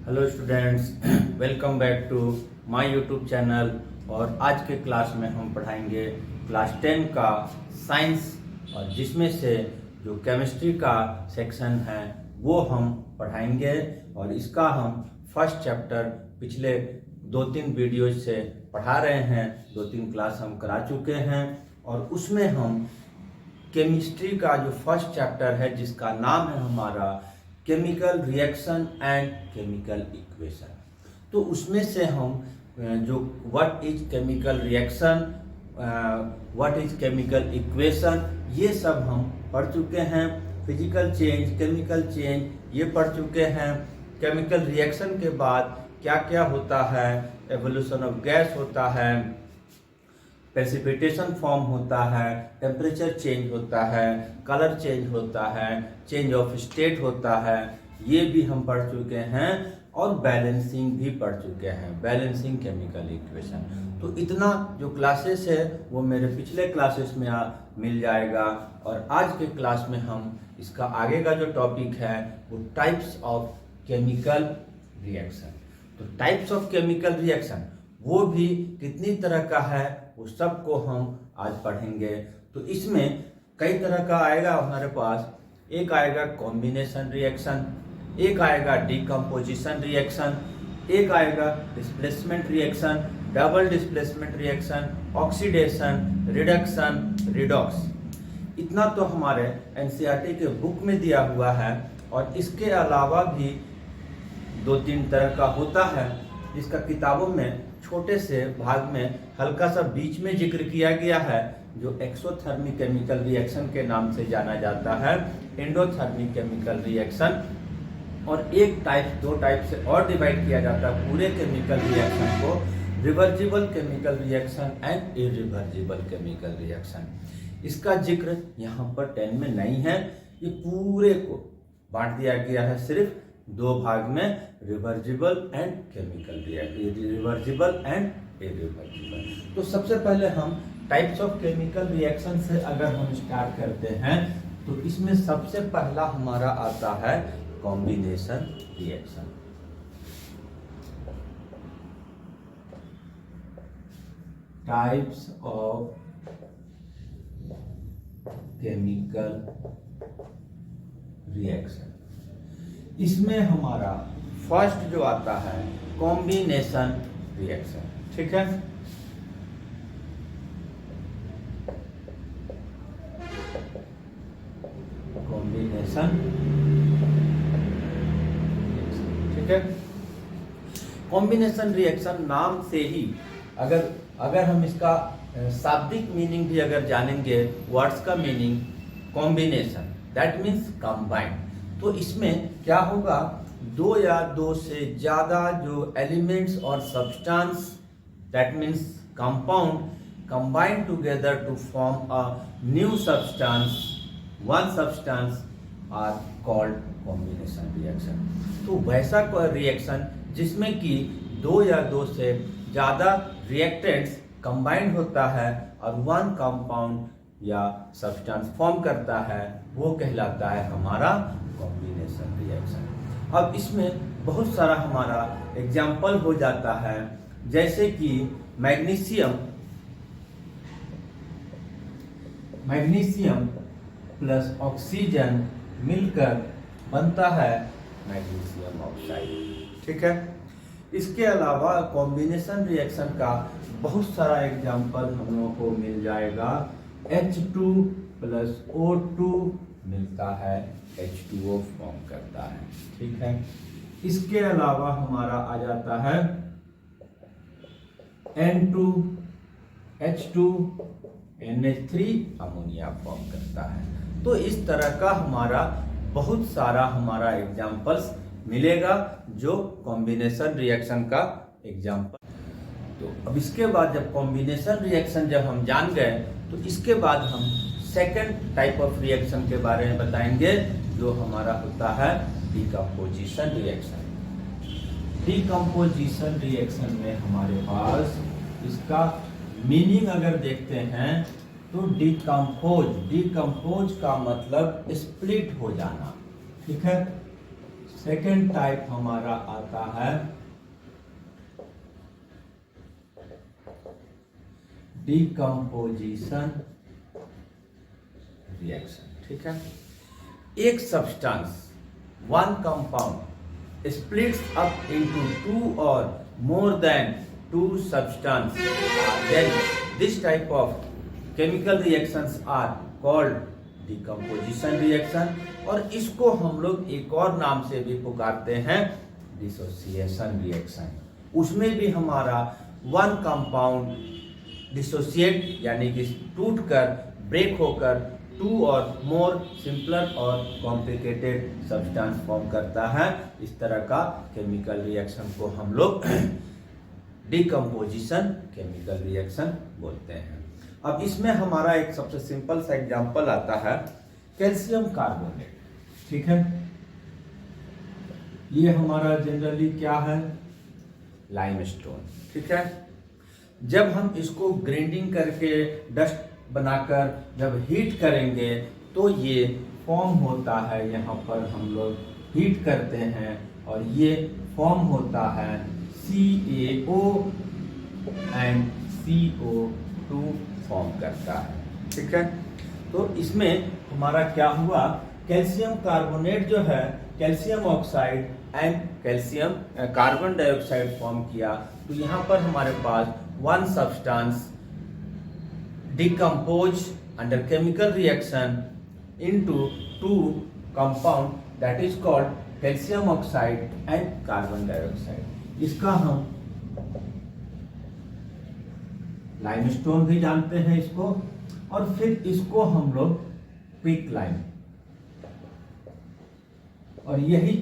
Hello students, welcome back to my YouTube channel. और आज के क्लास में हम पढ़ाएंगे क्लास 10 का साइंस, और जिसमें से जो केमिस्ट्री का सेक्शन है वो हम पढ़ाएंगे। और इसका हम फर्स्ट चैप्टर पिछले 2-3 वीडियोज से पढ़ा रहे हैं, 2-3 क्लास हम करा चुके हैं। और उसमें हम केमिस्ट्री का जो फर्स्ट चैप्टर है जिसका नाम है हमारा chemical reaction and chemical equation, तो उसमें से हम जो what is chemical reaction, what is chemical equation, ये सब हम पढ़ चुके हैं। फिजिकल चेंज, केमिकल चेंज ये पढ़ चुके हैं। केमिकल रिएक्शन के बाद क्या क्या होता है, एवोल्यूशन ऑफ गैस होता है, प्रेसिपिटेशन फॉर्म होता है, टेम्परेचर चेंज होता है, कलर चेंज होता है, चेंज ऑफ स्टेट होता है, ये भी हम पढ़ चुके हैं। और बैलेंसिंग भी पढ़ चुके हैं, बैलेंसिंग केमिकल इक्वेशन। तो इतना जो क्लासेस है वो मेरे पिछले क्लासेस में मिल जाएगा। और आज के क्लास में हम इसका आगे का जो टॉपिक है वो टाइप्स ऑफ केमिकल रिएक्शन। तो टाइप्स ऑफ केमिकल रिएक्शन वो भी कितनी तरह का है वो सबको हम आज पढ़ेंगे। तो इसमें कई तरह का आएगा हमारे पास। एक आएगा कॉम्बिनेशन रिएक्शन, एक आएगा डिकम्पोजिशन रिएक्शन, एक आएगा displacement reaction, double displacement reaction, oxidation, reduction, redox. इतना तो हमारे एनसीईआरटी के बुक में दिया हुआ है। और इसके अलावा भी 2-3 तरह का होता है जिसका किताबों में छोटे से भाग में हल्का सा बीच में जिक्र किया गया है, जो एक्सोथर्मिक केमिकल रिएक्शन के नाम से जाना जाता है, एंडोथर्मिक केमिकल रिएक्शन। और एक टाइप, 2 टाइप से और डिवाइड किया जाता है पूरे केमिकल रिएक्शन को, reversible chemical reaction and irreversible chemical reaction. इसका जिक्र यहाँ पर 10 में नहीं है, ये पूरे को बांट दिया गया है सिर्फ 2 भाग में, reversible and chemical reaction, reversible and irreversible. तो सबसे पहले हम टाइप्स ऑफ केमिकल रिएक्शन से अगर हम स्टार्ट करते हैं तो इसमें सबसे पहला हमारा आता है combination reaction. Types of chemical reaction, इसमें हमारा फर्स्ट जो आता है कॉम्बिनेशन रिएक्शन। ठीक है, कॉम्बिनेशन, ठीक है। कॉम्बिनेशन रिएक्शन नाम से ही अगर हम इसका शाब्दिक मीनिंग भी अगर जानेंगे, वर्ड्स का meaning combination, that means combined. तो इसमें क्या होगा, 2 या 2 से ज़्यादा जो एलिमेंट्स और substance, that means compound, combine together to form a new substance, one substance are called combination reaction. तो वैसा रिएक्शन जिसमें कि 2 या 2 से ज़्यादा रिएक्टेंट्स कंबाइंड होता है और वन कंपाउंड या सब्सटेंस फॉर्म करता है, वो कहलाता है हमारा कॉम्बिनेशन रिएक्शन। अब इसमें बहुत सारा हमारा एग्जाम्पल हो जाता है, जैसे कि मैग्नीशियम प्लस ऑक्सीजन मिलकर बनता है मैग्नीशियम ऑक्साइड। ठीक है, इसके अलावा कॉम्बिनेशन रिएक्शन का बहुत सारा एग्जाम्पल हम लोगों को मिल जाएगा। H2 प्लस O2 मिलता है H2O फॉर्म करता है। ठीक है, इसके अलावा हमारा आ जाता है N2 H2 NH3 ammonia form करता है। तो इस तरह का हमारा बहुत सारा हमारा एग्जाम्पल्स मिलेगा जो कॉम्बिनेशन रिएक्शन का एग्जाम्पल। तो अब इसके बाद जब कॉम्बिनेशन रिएक्शन जब हम जान गए तो इसके बाद हम सेकंड टाइप ऑफ रिएक्शन के बारे में बताएंगे, जो हमारा होता है डिकम्पोजिशन रिएक्शन। डिकम्पोजिशन रिएक्शन में हमारे पास इसका मीनिंग अगर देखते हैं तो डिकम्पोज का मतलब स्प्लिट हो जाना। ठीक है, सेकेंड टाइप हमारा आता है डिकम्पोजिशन रिएक्शन। ठीक है, एक substance, one compound splits up into two or more than two substances, then this type of chemical reactions are called decomposition reaction, और इसको हम लोग एक और नाम से भी पुकारते हैं डिसोसिएशन रिएक्शन। उसमें भी हमारा वन कंपाउंड डिसोसिएट यानी कि टूटकर ब्रेक होकर टू और मोर सिंपलर और कॉम्प्लिकेटेड सब्सटेंस फॉर्म करता है। इस तरह का केमिकल रिएक्शन को हम लोग डिकम्पोजिशन केमिकल रिएक्शन बोलते हैं। अब इसमें हमारा एक सबसे सिंपल सा एग्जांपल आता है कैल्शियम कार्बोनेट। ठीक है, ये हमारा जनरली क्या है, लाइमस्टोन। ठीक है, जब हम इसको ग्राइंडिंग करके डस्ट बनाकर जब हीट करेंगे तो ये फॉर्म होता है, यहाँ पर हम लोग हीट करते हैं और ये फॉर्म होता है CaO एंड CO2 फॉर्म करता है। ठीक है, तो इसमें हमारा क्या हुआ, कैल्शियम कार्बोनेट जो है calcium oxide and calcium carbon dioxide form किया। तो यहाँ पर हमारे पास one substance decompose under chemical reaction into two compound that is called calcium oxide and carbon dioxide। इसका हम लाइमस्टोन भी जानते हैं इसको, और फिर इसको हम लोग क्विक लाइम, और यही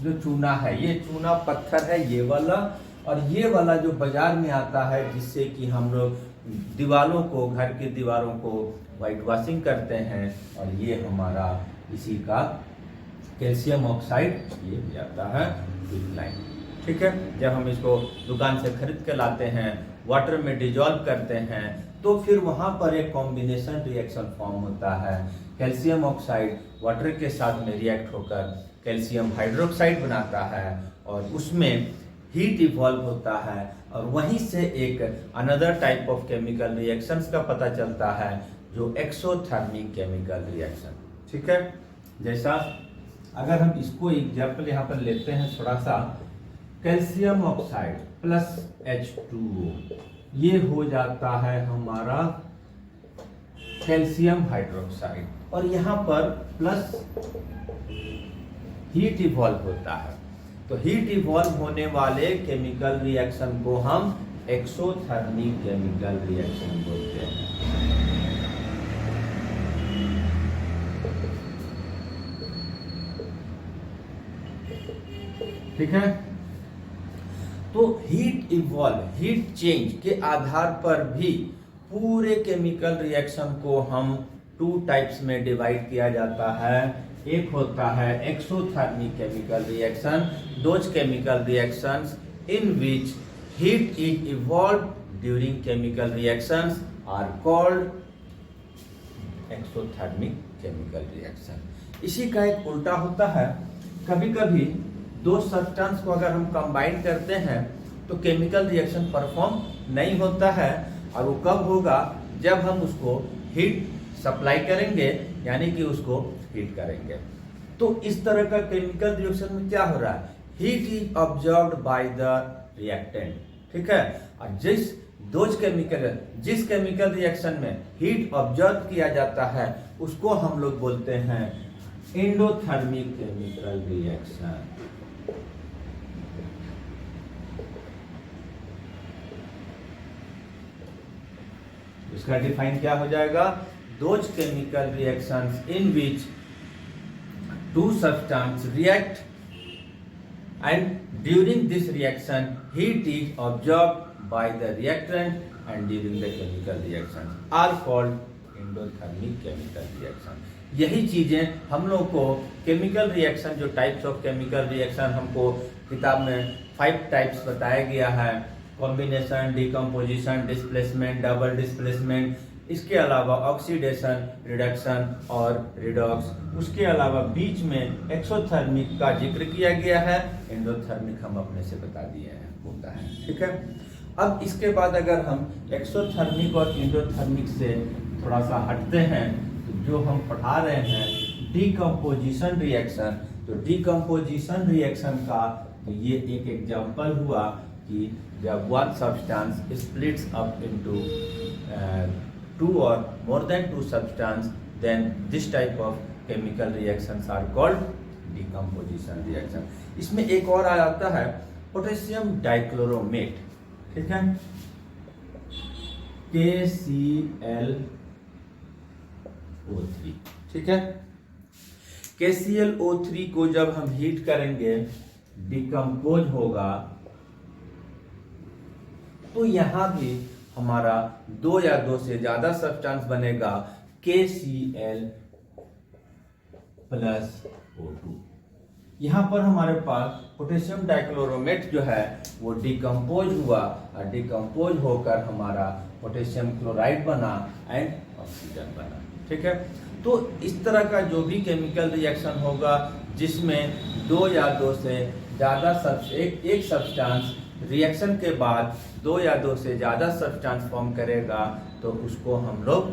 जो चूना है ये चूना पत्थर है ये वाला, और ये वाला जो बाजार में आता है जिससे कि हम लोग दीवारों को, घर की दीवारों को वाइट वॉशिंग करते हैं, और ये हमारा इसी का कैल्शियम ऑक्साइड ये भी आता है क्विक लाइम। ठीक है, जब हम इसको दुकान से खरीद के लाते हैं, वाटर में डिजॉल्व करते हैं, तो फिर वहाँ पर एक कॉम्बिनेशन रिएक्शन फॉर्म होता है। कैल्शियम ऑक्साइड वाटर के साथ में रिएक्ट होकर कैल्शियम हाइड्रोक्साइड बनाता है, और उसमें हीट इवॉल्व होता है, और वहीं से एक another type of chemical reactions का पता चलता है जो एक्सोथर्मिक केमिकल रिएक्शन। ठीक है, जैसा अगर हम इसको एग्जाम्पल यहाँ पर लेते हैं थोड़ा सा, कैल्शियम ऑक्साइड प्लस H2O ये हो जाता है हमारा कैल्शियम हाइड्रोक्साइड, और यहाँ पर प्लस हीट इवॉल्व होता है। तो हीट इवॉल्व होने वाले केमिकल रिएक्शन को हम एक्सोथर्मिक केमिकल रिएक्शन बोलते हैं। ठीक है, तो हीट इवॉल्व, हीट चेंज के आधार पर भी पूरे केमिकल रिएक्शन को हम टू टाइप्स में डिवाइड किया जाता है। एक होता है exothermic chemical reaction, those chemical reactions in which heat is evolved during chemical reactions are called exothermic chemical reaction. इसी का एक उल्टा होता है, कभी कभी दो सब्सटेंस को अगर हम कंबाइन करते हैं तो केमिकल रिएक्शन परफॉर्म नहीं होता है, और वो कब होगा, जब हम उसको हीट सप्लाई करेंगे, यानी कि उसको हीट करेंगे। तो इस तरह का केमिकल रिएक्शन में क्या हो रहा है, heat is observed by the reactant. ठीक है, और जिस केमिकल रिएक्शन में हीट ऑब्जर्व किया जाता है उसको हम लोग बोलते हैं एंडोथर्मिक केमिकल रिएक्शन। इसका डिफाइन क्या हो जाएगा, those chemical reactions in which two substances react and during this reaction heat is absorbed by the reactant and during the chemical reaction are called endothermic chemical reaction। यही चीजें हम लोग को chemical reaction, जो types of chemical reaction हमको किताब में 5 types बताया गया है, combination, decomposition, displacement, double displacement, इसके अलावा ऑक्सीडेशन, रिडक्शन और रिडॉक्स, उसके अलावा बीच में एक्सोथर्मिक का जिक्र किया गया है, एंडोथर्मिक हम अपने से बता दिए हैं होता है। ठीक है, अब इसके बाद अगर हम एक्सोथर्मिक और एंडोथर्मिक से थोड़ा सा हटते हैं तो जो हम पढ़ा रहे हैं डीकम्पोजिशन रिएक्शन, तो डीकम्पोजिशन रिएक्शन का तो ये एक एग्जांपल हुआ कि जब one substance splits up into two और more than two substance, then this type of chemical reactions are called decomposition reaction. इसमें एक और आ जाता है पोटेशियम डाइक्लोरोमेट, ठीक है, KClO3, ठीक है। KClO3 को जब हम हीट करेंगे डिकम्पोज होगा तो यहां भी हमारा दो या दो से ज्यादा सब्सटेंस बनेगा KCl+O2। यहां पर हमारे पास पोटेशियम डाइक्लोरोमेट जो है वो डिकम्पोज हुआ और डिकम्पोज होकर हमारा पोटेशियम क्लोराइड बना एंड ऑक्सीजन बना। ठीक है, तो इस तरह का जो भी केमिकल रिएक्शन होगा जिसमें दो या दो से ज़्यादा एक सब्सटेंस रिएक्शन के बाद दो या दो से ज़्यादा सब्सटेंस फॉर्म करेगा तो उसको हम लोग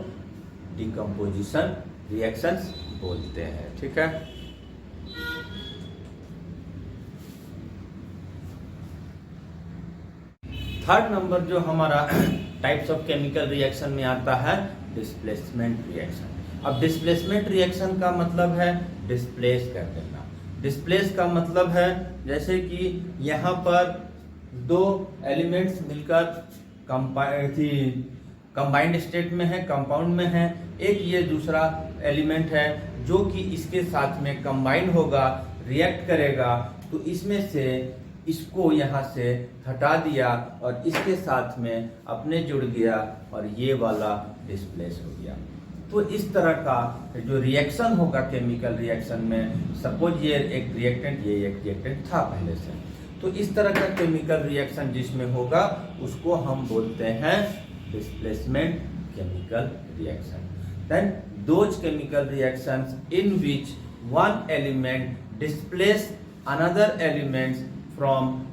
डिकम्पोजिशन रिएक्शंस बोलते हैं। ठीक है, थर्ड नंबर जो हमारा टाइप्स ऑफ केमिकल रिएक्शन में आता है डिस्प्लेसमेंट रिएक्शन। अब डिस्प्लेसमेंट रिएक्शन का मतलब है डिस्प्लेस कर देना। डिस्प्लेस का मतलब है जैसे कि यहाँ पर दो एलिमेंट्स मिलकर कंबाइंड स्टेट में है, कंपाउंड में है, एक ये दूसरा एलिमेंट है जो कि इसके साथ में कंबाइंड होगा, रिएक्ट करेगा, तो इसमें से इसको यहाँ से हटा दिया और इसके साथ में अपने जुड़ गया और ये वाला डिस्प्लेस हो गया। तो इस तरह का जो रिएक्शन होगा केमिकल रिएक्शन में, सपोज ये एक रिएक्टेंट, ये एक रिएक्टेंट था पहले से, तो इस तरह का केमिकल रिएक्शन जिसमें होगा उसको हम बोलते हैं displacement chemical reaction. Then those chemical reactions in which one element displace another elements from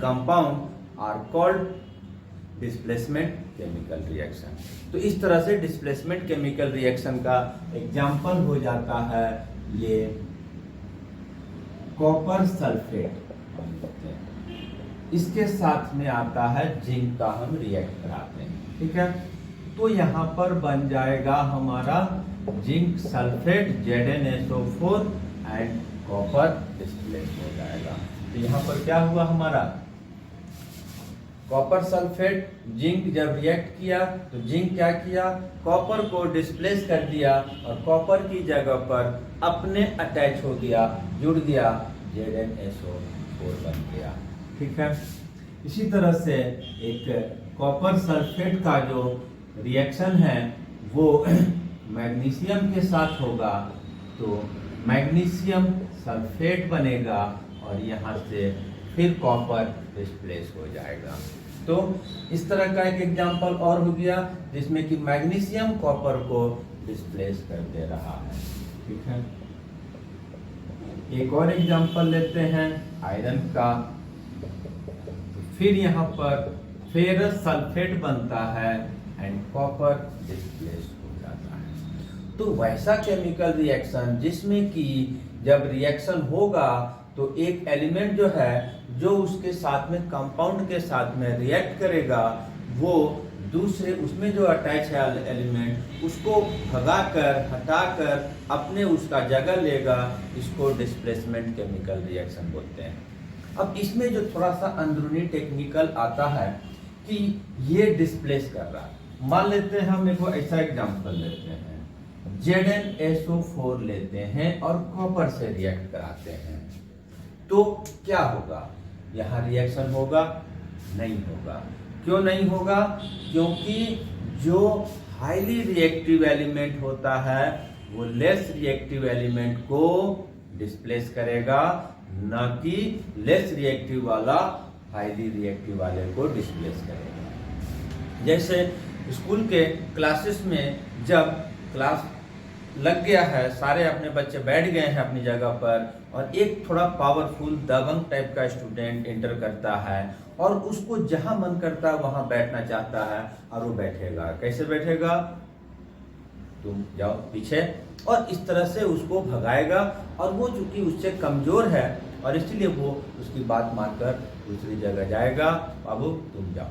compound are called displacement chemical reaction। तो इस तरह से डिस्प्लेसमेंट केमिकल रिएक्शन का एग्जाम्पल हो जाता है ये कॉपर सल्फेट, इसके साथ में आता है जिंक का हम रिएक्ट कराते हैं। ठीक है, तो यहाँ पर बन जाएगा हमारा zinc sulphate ZnSO4 and copper displace हो जाएगा। तो यहाँ पर क्या हुआ हमारा कॉपर सल्फेट जिंक जब रिएक्ट किया तो जिंक क्या किया, कॉपर को डिस्प्लेस कर दिया और कॉपर की जगह पर अपने अटैच हो गया, जुड़ गया, ZnSO4 बन गया। ठीक है, इसी तरह से एक कॉपर सल्फेट का जो रिएक्शन है वो मैग्नीशियम के साथ होगा तो मैग्नीशियम सल्फेट बनेगा और यहाँ से फिर कॉपर डिस्प्लेस हो जाएगा। तो इस तरह का एक एग्जांपल और हो गया जिसमें कि मैग्नीशियम कॉपर को डिस्प्लेस कर दे रहा है। ठीक है, एक और एग्जांपल लेते हैं आयरन का। तो फिर यहाँ पर फेरस सल्फेट बनता है एंड कॉपर डिस्प्लेस हो जाता है। तो वैसा केमिकल रिएक्शन जिसमें कि जब रिएक्शन होगा तो एक एलिमेंट जो है जो उसके साथ में कंपाउंड के साथ में रिएक्ट करेगा वो दूसरे उसमें जो अटैच है एलिमेंट उसको भगाकर हटाकर अपने उसका जगह लेगा, इसको डिस्प्लेसमेंट केमिकल रिएक्शन बोलते हैं। अब इसमें जो थोड़ा सा अंदरूनी टेक्निकल आता है कि ये डिस्प्लेस कर रहा है। मान लेते हैं हम एक ऐसा एग्जांपल लेते हैं, ZnSO4 लेते हैं और कॉपर से रिएक्ट कराते हैं, तो क्या होगा, यहाँ रिएक्शन होगा? नहीं होगा। क्यों नहीं होगा? क्योंकि जो हाईली रिएक्टिव एलिमेंट होता है वो लेस रिएक्टिव एलिमेंट को डिस्प्लेस करेगा, न कि लेस रिएक्टिव वाला हाईली रिएक्टिव वाले को डिस्प्लेस करेगा। जैसे स्कूल के क्लासेस में जब क्लास लग गया है, सारे अपने बच्चे बैठ गए हैं अपनी जगह पर, और एक थोड़ा पावरफुल दबंग टाइप का स्टूडेंट एंटर करता है और उसको जहां मन करता है वहां बैठना चाहता है, और वो बैठेगा। कैसे बैठेगा? तुम जाओ पीछे, और इस तरह से उसको भगाएगा। और वो चूंकि उससे कमजोर है और इसलिए वो उसकी बात मानकर दूसरी जगह जाएगा, बाबू तुम जाओ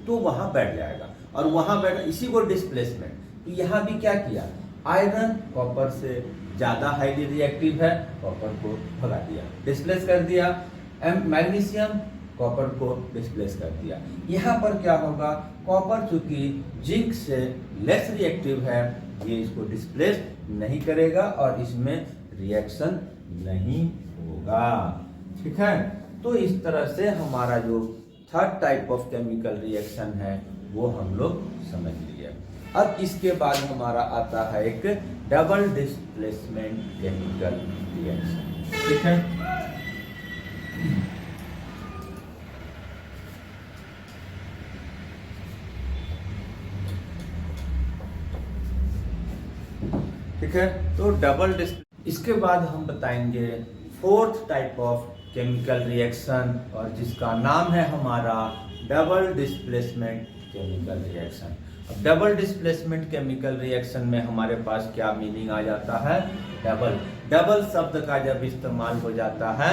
तो वहां बैठ जाएगा। और वहां बैठ, इसी को डिस्प्लेसमेंट। तो यहाँ भी क्या किया, आयरन कॉपर से ज्यादा हाईली रिएक्टिव है, कॉपर को भगा दिया, डिस्प्लेस कर दिया। मैग्नीशियम कॉपर को डिस्प्लेस कर दिया। यहाँ पर क्या होगा, कॉपर चूंकि जिंक से लेस रिएक्टिव है, ये इसको डिस्प्लेस नहीं करेगा और इसमें रिएक्शन नहीं होगा। ठीक है, तो इस तरह से हमारा जो third type of chemical reaction है वो हम लोग समझ लिए। अब इसके बाद हमारा आता है एक डबल डिस्प्लेसमेंट केमिकल रिएक्शन। ठीक है, ठीक है, तो इसके बाद हम बताएंगे fourth type of chemical reaction, और जिसका नाम है हमारा डबल डिस्प्लेसमेंट केमिकल रिएक्शन। अब डबल डिस्प्लेसमेंट केमिकल रिएक्शन में हमारे पास क्या मीनिंग आ जाता है, डबल शब्द का जब इस्तेमाल हो जाता है,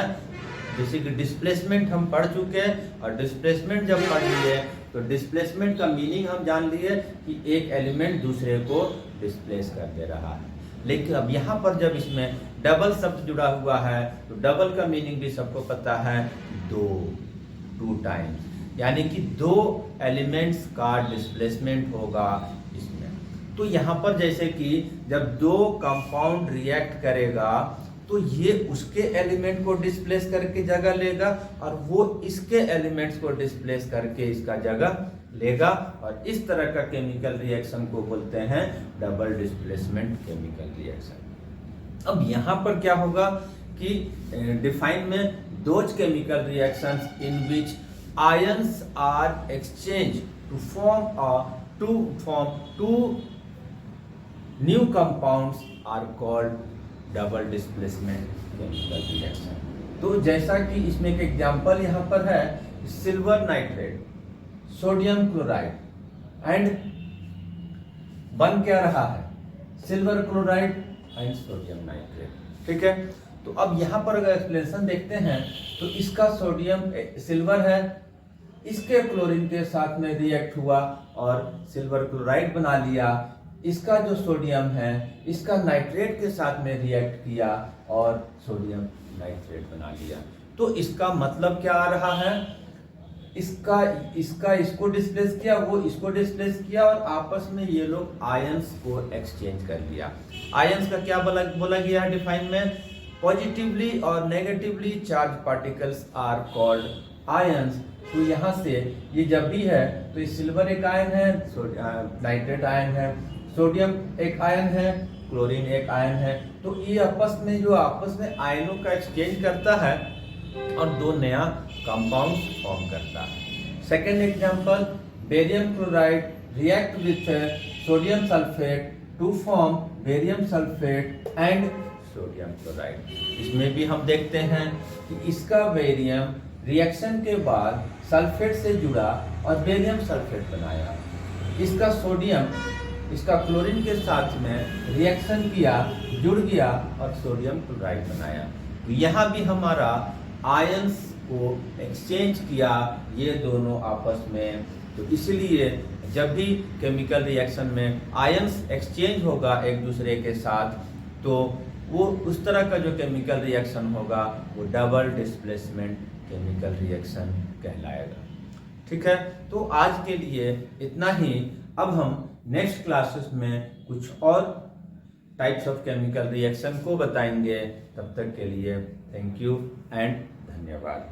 जैसे कि डिस्प्लेसमेंट हम पढ़ चुके हैं, और डिस्प्लेसमेंट जब पढ़ लिए तो डिस्प्लेसमेंट का मीनिंग हम जान लिए कि एक एलिमेंट दूसरे को डिस्प्लेस कर दे रहा है। लेकिन अब यहाँ पर जब इसमें डबल शब्द जुड़ा हुआ है तो डबल का मीनिंग भी सबको पता है, टू टाइम्स, यानी कि दो एलिमेंट्स का डिस्प्लेसमेंट होगा इसमें। तो यहाँ पर जैसे कि जब दो कंपाउंड रिएक्ट करेगा तो ये उसके एलिमेंट को डिस्प्लेस करके जगह लेगा और वो इसके एलिमेंट्स को डिस्प्लेस करके इसका जगह लेगा, और इस तरह का केमिकल रिएक्शन को बोलते हैं डबल डिस्प्लेसमेंट केमिकल रिएक्शन। अब यहाँ पर क्या होगा कि डिफाइन में those chemical reactions in which ions are exchange to form two new compounds are called double displacement chemical reaction. तो जैसा कि इसमें एक एग्जांपल यहाँ पर है, silver nitrate, sodium chloride and बन क्या रहा है, silver chloride and sodium nitrate. ठीक है, तो अब यहाँ पर अगर एक्सप्लेनेशन देखते हैं तो इसका सोडियम सिल्वर है, इसके क्लोरीन के साथ में रिएक्ट हुआ और सिल्वर क्लोराइड बना लिया। इसका जो सोडियम है इसका नाइट्रेट के साथ में रिएक्ट किया और सोडियम नाइट्रेट बना लिया। तो इसका मतलब क्या आ रहा है, इसको डिस्प्लेस किया, वो इसको डिस्प्लेस किया, और आपस में ये लोग आयंस को एक्सचेंज कर लिया। आयंस का क्या बोला गया है डिफाइन में, पॉजिटिवली और negatively charge particles are called ions. तो यहाँ से ये जब भी है तो ये सिल्वर एक आयन है, नाइट्रेट आयन है, सोडियम एक आयन है, क्लोरीन एक आयन है। तो ये आपस में आयनों का एक्सचेंज करता है और दो नया कंपाउंड फॉर्म करता है। Second example, barium chloride react with sodium sulphate to form barium sulphate and sodium chloride. इसमें भी हम देखते हैं कि इसका बेरियम रिएक्शन के बाद सल्फेट से जुड़ा और बेरियम सल्फेट बनाया। इसका सोडियम इसका क्लोरीन के साथ में रिएक्शन किया, जुड़ गया और सोडियम क्लोराइड बनाया। तो यहाँ भी हमारा आयंस को एक्सचेंज किया ये दोनों आपस में। तो इसलिए जब भी केमिकल रिएक्शन में आयंस एक्सचेंज होगा एक दूसरे के साथ, तो वो उस तरह का जो केमिकल रिएक्शन होगा वो डबल डिस्प्लेसमेंट केमिकल रिएक्शन कहलाएगा। ठीक है, तो आज के लिए इतना ही। अब हम नेक्स्ट क्लासेस में कुछ और टाइप्स ऑफ केमिकल रिएक्शन को बताएंगे। तब तक के लिए थैंक यू एंड धन्यवाद।